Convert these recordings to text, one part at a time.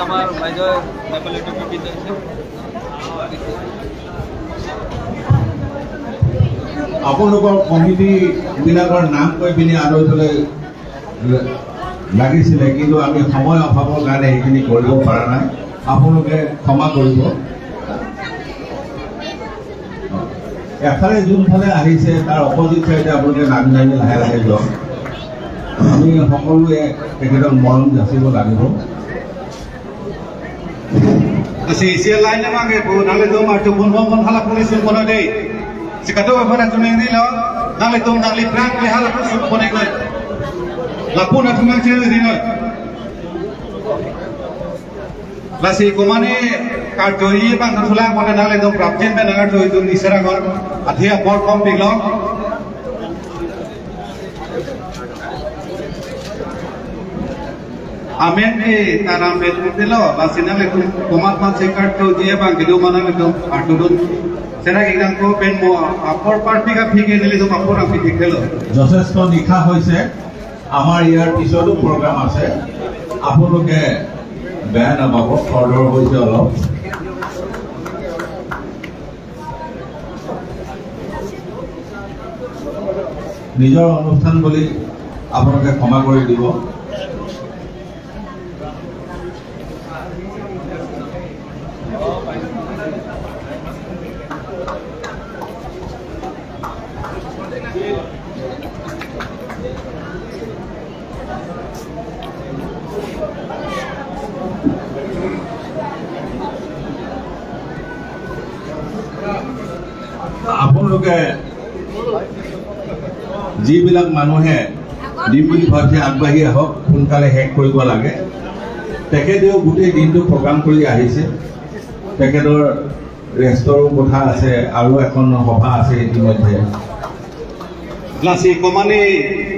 আমাৰ বাইদেউ নেপালি টুপি পিন্ধাইছে আপোনালোকৰ কমিটি বিলাকৰ নাম কৈ পিনি আদৰিবলৈ লাগিছিলে কিন্তু আমি সময় অভাৱৰ কাৰণে এইখিনি কৰিব পৰা নাই আপোনালোকে ক্ষমা কৰিব এফালে যোনফালে আহিছে তাৰ অপজিট চাইডে আপোনালোকে নামি নামি লাহে লাহে যাওক আমি সকলোৱে তেখেতক মৰম যাচিব লাগিব si lain nama ke bu nale tu mah tu pun halak polis pun ada deh sekarang tu apa nak tunai ni lah nale tu nale perang ke halak polis pun ada lapun aku nak cari ni lah lasi kumane kartoi bang tersulang pada nale tu prapjen ben agar tu itu nisara kor adhiya bor kom biglong Amen ke taram belutilo lasina leku komat mat sekar to dia bang gidu mana leku atudun sera gidang ko ben mo apor party ka phige nili to apor am dikhelo যথেষ্ট নিখা হৈছে আমাৰ ইয়াৰ পিছতো programme আছে আপোনালোকে বেয়া নাপাব খৰদৰ হৈছে অলপ নিজৰ অনুষ্ঠান বুলি আপোনালোকে ক্ষমা কৰি দিব আপোনালোকে যিবিলাক মানুহে দিম বুলি ভাবি আগবাঢ়ি আহক সোনকালে শেষ কৰিব লাগে তেখেতেও গোটেই দিনটো প্ৰগ্ৰাম কৰি আহিছে তেখেতৰ ৰেষ্টৰো কথা আছে আৰু এখন সভা আছে ইতিমধ্যে lasi komane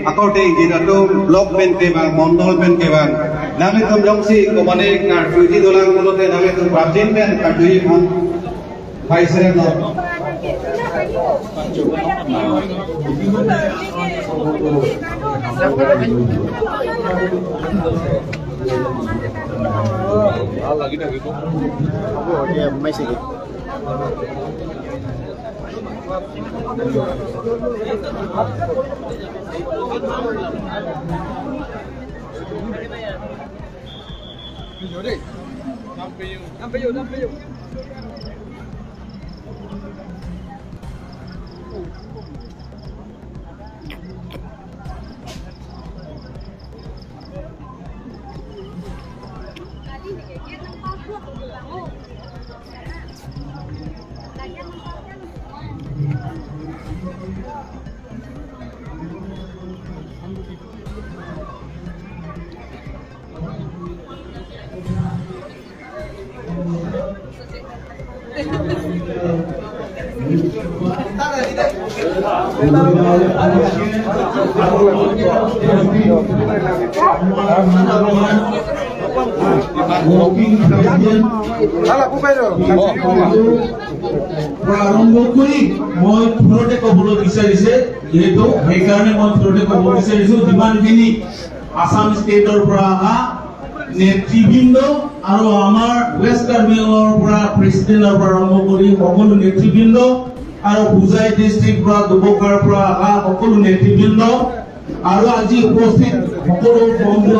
akorte jira tu blok ben ke bang mondol ben ke bang nale tu jongsi komane kartuji dolang mulote nale tu prapjen ben kartuji bang paisere no lagi dah gitu dia masih sampai yuk আৰম্ভ কৰি মই ফোনতে ক'বলৈ বিচাৰিছে যেহেতু সেইকাৰণে মই ফোনতে ক'ব বিচাৰিছো যিমানখিনি আসাম ষ্টেটৰ পৰা অহা নেতৃবৃন্দ আৰু আমাৰ ৱেষ্ট কাৰ্বিআংলঙৰ পৰা প্ৰেচিডেণ্টৰ পৰা আৰম্ভ কৰি সকলো নেতৃবৃন্দ আৰু হুজাই ডিষ্ট্ৰিক্ট পৰা দুবকাৰ পৰা অহা সকলো নেতৃবৃন্দ আৰু আজি উপস্থিত সকলো বন্ধু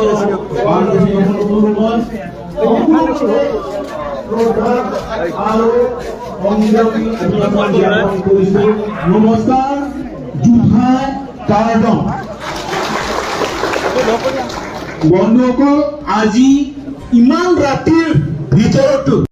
নমস্কাৰ জুঠাই কাৰ্ডন বন্ধুসকল আজি ইমান ৰাতিৰ ভিতৰতো